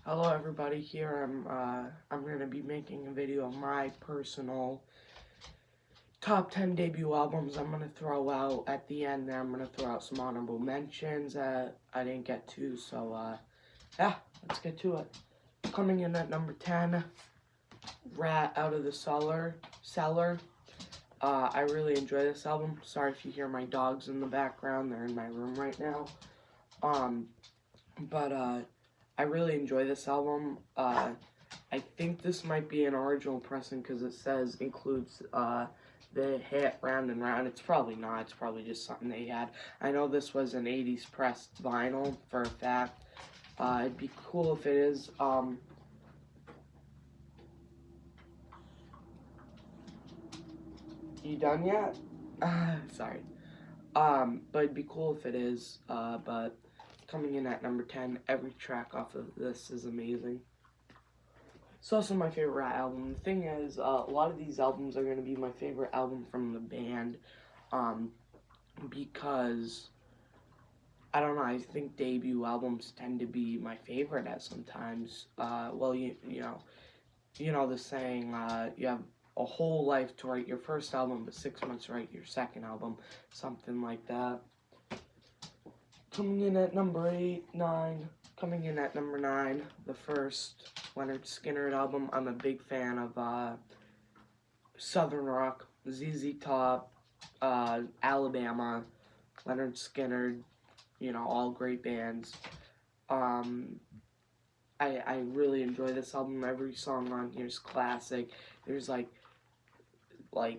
Hello everybody, here I'm gonna be making a video of my personal top 10 debut albums. I'm gonna throw out at the end there. I'm gonna throw out some honorable mentions that I didn't get to. So yeah, let's get to it. Coming in at number 10, Rat Out of the Cellar. I really enjoy this album. Sorry if you hear my dogs in the background. They're in my room right now. But I really enjoy this album. I think this might be an original pressing because it says includes the hit Round and Round. It's probably not. It's probably just something they had. I know this was an 80s pressed vinyl for a fact. It'd be cool if it is. You done yet? Sorry. But it'd be cool if it is. But coming in at number 10, every track off of this is amazing. It's also my favorite Rat album. The thing is, a lot of these albums are going to be my favorite album from the band, because, I don't know, I think debut albums tend to be my favorite at sometimes. Well, you know the saying, you have a whole life to write your first album, but 6 months to write your second album, something like that. Coming in at number 9, the first Lynyrd Skynyrd album. I'm a big fan of Southern Rock, ZZ Top, Alabama, Lynyrd Skynyrd, all great bands. I really enjoy this album. Every song on here is classic. There's like 4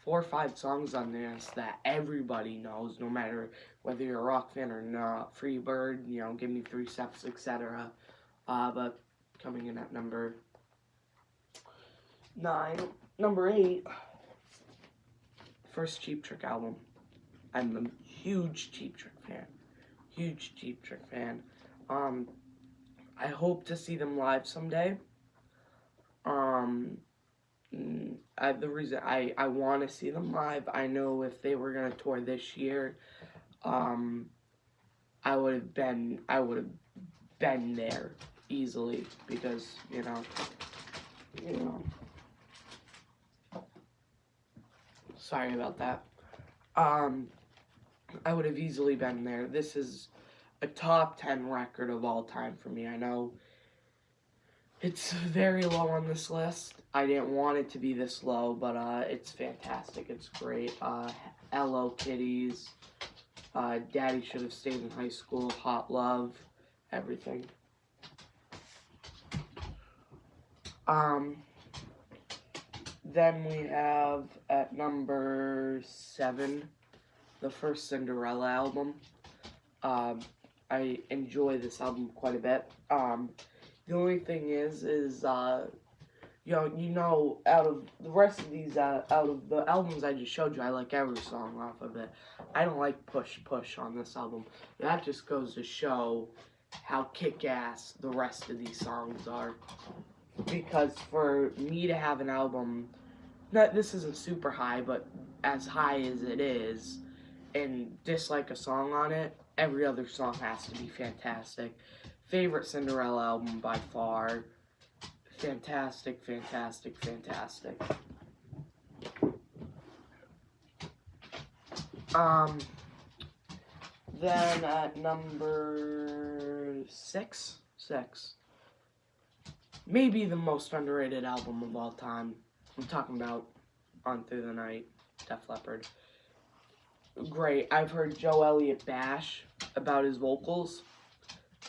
or 5 songs on this that everybody knows, no matter whether you're a rock fan or not. Free Bird, Give Me 3 Steps, etc. But coming in at number 8, first Cheap Trick album. I'm a huge Cheap Trick fan. I hope to see them live someday. The reason I want to see them live, I know if they were gonna tour this year, I would have been there easily because you know. Sorry about that. I would have easily been there. This is a top 10 record of all time for me. I know it's very low on this list. I didn't want it to be this low, but it's fantastic. It's great. Hello Kitties, Daddy Should Have Stayed in High School, Hot Love, everything. Then we have at number 7, the first Cinderella album. I enjoy this album quite a bit. The only thing is out of the rest of these, out of the albums I just showed you, I like every song off of it. I don't like Push Push on this album. That just goes to show how kick-ass the rest of these songs are. Because for me to have an album, this isn't super high, but as high as it is, and dislike a song on it, every other song has to be fantastic. Favorite Cinderella album by far. Fantastic. Then at number 6, maybe the most underrated album of all time. I'm talking about On Through the Night, Def Leppard. Great. I've heard Joe Elliott bash about his vocals.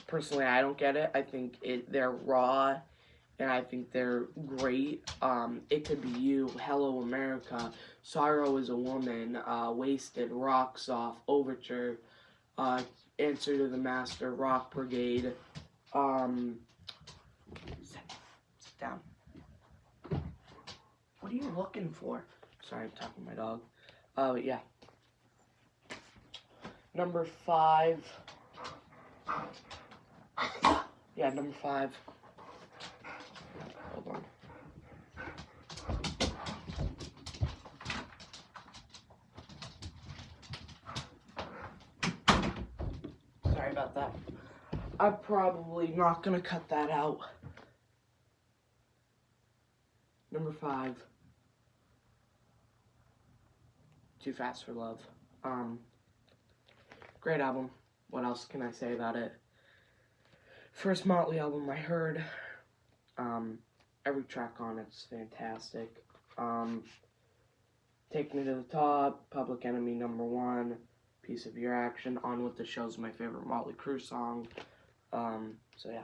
Personally, I don't get it. I think they're raw, and I think they're great. It Could Be You, Hello America, Sorrow Is a Woman, Wasted, Rocks Off, Overture, Answer to the Master, Rock Brigade. Sit down. What are you looking for? Sorry, I'm talking to my dog. But yeah. Number 5. Yeah, number 5. Hold on. Sorry about that. I'm probably not gonna cut that out. Number 5, Too Fast for Love. Great album. What else can I say about it? First Motley album I heard. Every track on it's fantastic. Take Me to the Top, Public Enemy #1, Piece of Your Action, On With the Show's my favorite Motley Crue song. So yeah.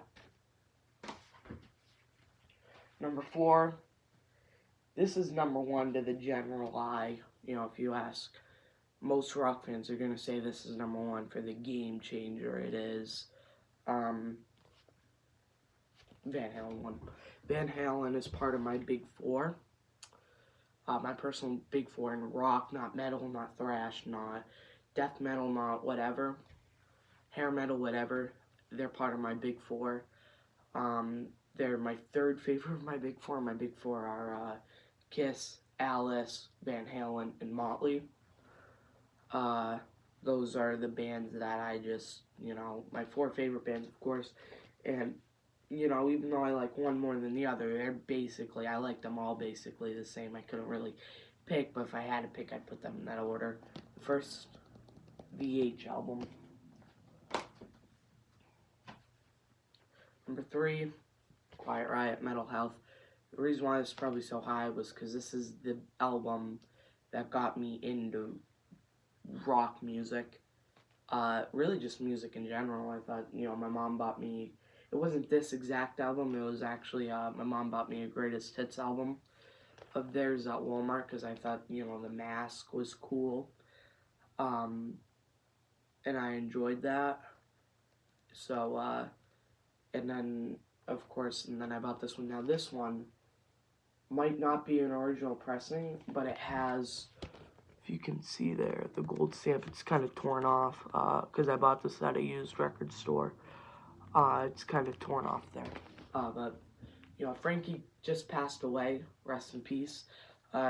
Number 4, this is #1 to the general eye. You know, if you ask, most rock fans are going to say this is #1 for the game changer it is. Van Halen 1. Van Halen is part of my big 4. My personal big 4 in rock, not metal, not thrash, not death metal, not whatever. Hair metal, whatever. They're part of my big 4. They're my 3rd favorite of my big 4. My big 4 are Kiss, Alice, Van Halen, and Motley. Those are the bands that I just, my 4 favorite bands, of course. And, even though I like one more than the other, I like them all basically the same. I couldn't really pick, but if I had to pick, I'd put them in that order. The first, VH album. Number 3, Quiet Riot, Metal Health. The reason why it's probably so high was because this is the album that got me into rock music. Really just music in general. I thought, my mom bought me, it wasn't this exact album, it was actually, my mom bought me a greatest hits album of theirs at Walmart, because I thought, the mask was cool, and I enjoyed that, so, and then, of course, I bought this one. Now this one might not be an original pressing, but it has, if you can see there, the gold stamp, it's kind of torn off, because I bought this at a used record store. It's kind of torn off there. But, Frankie just passed away, rest in peace.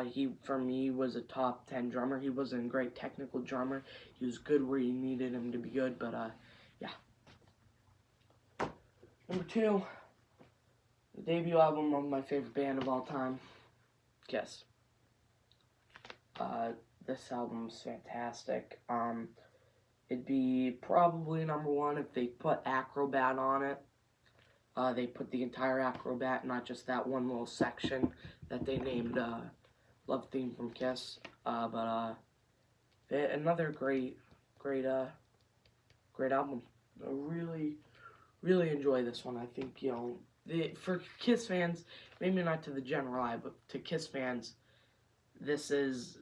He, for me, was a top 10 drummer. He wasn't a great technical drummer. He was good where you needed him to be good, but, yeah. Number 2, the debut album of my favorite band of all time, Kiss. This album's fantastic. It'd be probably #1 if they put Acrobat on it. They put the entire Acrobat, not just that one little section that they named Love Theme from Kiss. But another great album. I really enjoy this one. I think, for Kiss fans, maybe not to the general eye, but to Kiss fans, this is,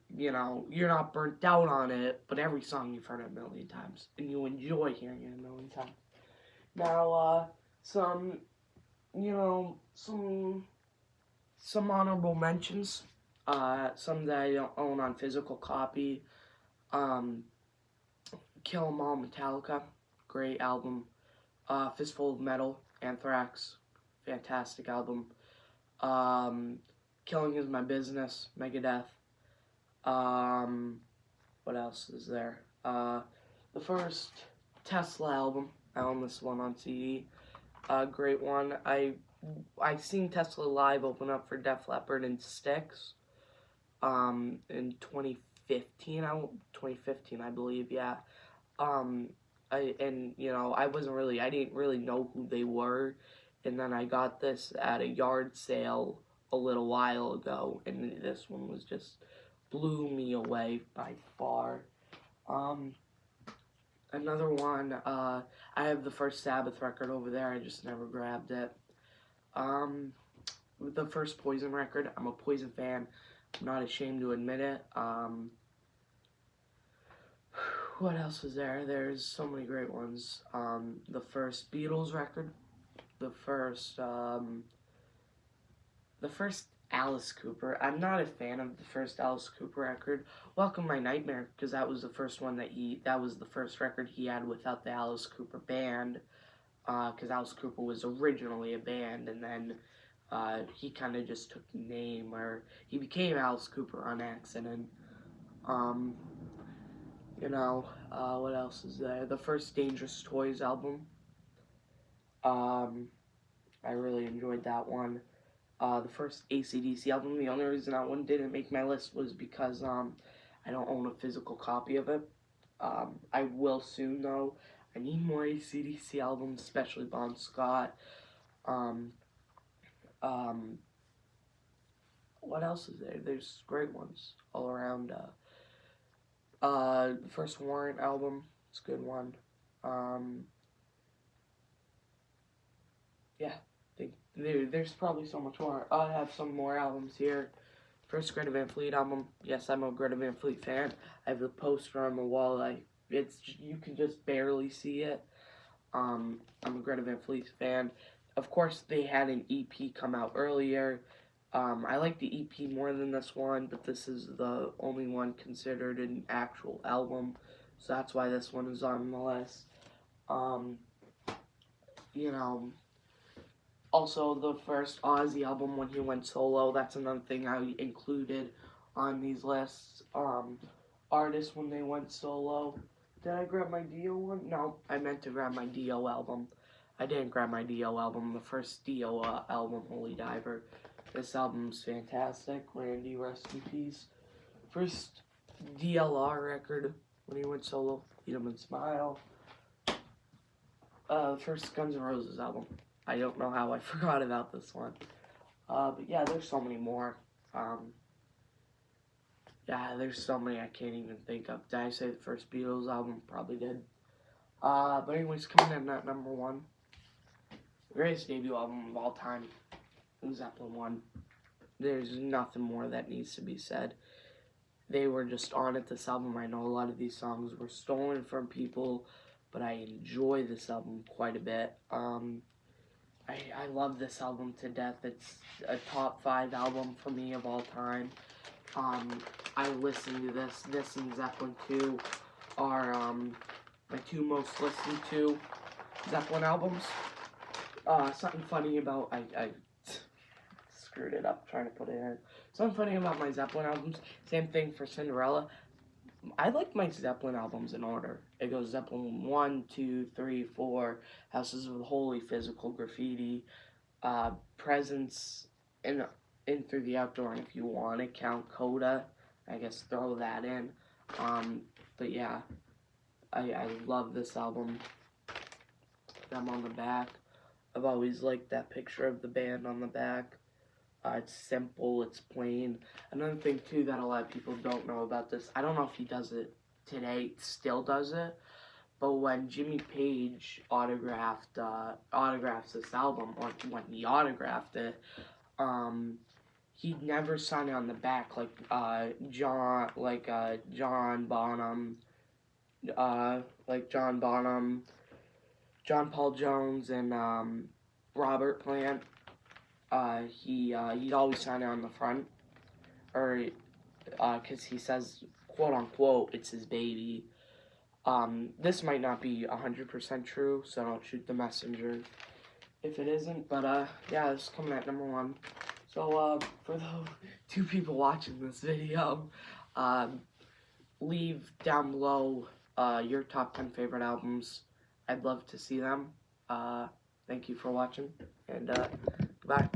you're not burnt out on it, but every song you've heard a million times, and you enjoy hearing it a million times. Now, some honorable mentions, some that I don't own on physical copy. Kill 'Em All, Metallica, great album. Fistful of Metal, Anthrax, fantastic album. Killing Is My Business, Megadeth. What else is there? The first Tesla album, I own this one on CD. Great one. I seen Tesla live open up for Def Leppard and Styx in 2015, I believe, yeah. I didn't really know who they were, and then I got this at a yard sale a little while ago, and this one was just blew me away by far. Another one, I have the first Sabbath record over there, I just never grabbed it. The first Poison record, I'm a Poison fan, I'm not ashamed to admit it. What else is there? There's so many great ones. The first Beatles record, the first Alice Cooper. I'm not a fan of the first Alice Cooper record. Welcome My Nightmare, because that was the first one that was the first record he had without the Alice Cooper band. Because Alice Cooper was originally a band, and then he kind of just took the name, or he became Alice Cooper on accident. What else is there? The first Dangerous Toys album, I really enjoyed that one. The first AC/DC album, the only reason that one didn't make my list was because I don't own a physical copy of it. I will soon though. I need more AC/DC albums, especially Bon Scott. Um, um, what else is there? There's great ones all around. The first Warrant album, it's a good one. Yeah, there's probably so much more. I have some more albums here. First Greta Van Fleet album. Yes, I'm a Greta Van Fleet fan. I have the poster on the wall. You can just barely see it. I'm a Greta Van Fleet fan. Of course, they had an EP come out earlier. I like the EP more than this one, but this is the only one considered an actual album, so that's why this one is on the list. Um, you know, Also the first Ozzy album when he went solo, that's another thing I included on these lists. Artists when they went solo. Did I grab my Dio one? No, I meant to grab my Dio album. I didn't grab my Dio album, the first Dio album, Holy Diver. This album's fantastic. Randy, rest in peace. First DLR record when he went solo, Eat 'em and Smile. First Guns N' Roses album. I don't know how I forgot about this one. But yeah, there's so many more. Yeah, there's so many I can't even think of. Did I say the first Beatles album? Probably did. But anyways, coming in at number one. Greatest debut album of all time. Zeppelin 1. There's nothing more that needs to be said. They were just on it, this album. I know a lot of these songs were stolen from people, but I enjoy this album quite a bit. I love this album to death. It's a top 5 album for me of all time. I listen to this and Zeppelin 2 are my 2 most listened to Zeppelin albums. Something funny about, I screwed it up trying to put it in. Something funny about my Zeppelin albums, same thing for Cinderella. I like my Zeppelin albums in order. It goes Zeppelin 1, 2, 3, 4, Houses of the Holy, Physical Graffiti, Presence, and In Through the Outdoor, and if you want to count Coda, I guess throw that in. But yeah, I love this album. I'm on the back. I've always liked that picture of the band on the back. It's simple, it's plain. Another thing, too, that a lot of people don't know about this, I don't know if he does it today, still does it, but when Jimmy Page autographs this album, or when he autographed it, he never signed it on the back like John Bonham, John Paul Jones, and Robert Plant. He'd always sign it on the front, or because he says, quote unquote, it's his baby. This might not be 100% true, so don't shoot the messenger if it isn't. But yeah, this is coming at number 1. So for the 2 people watching this video, leave down below your top 10 favorite albums. I'd love to see them. Thank you for watching, and goodbye.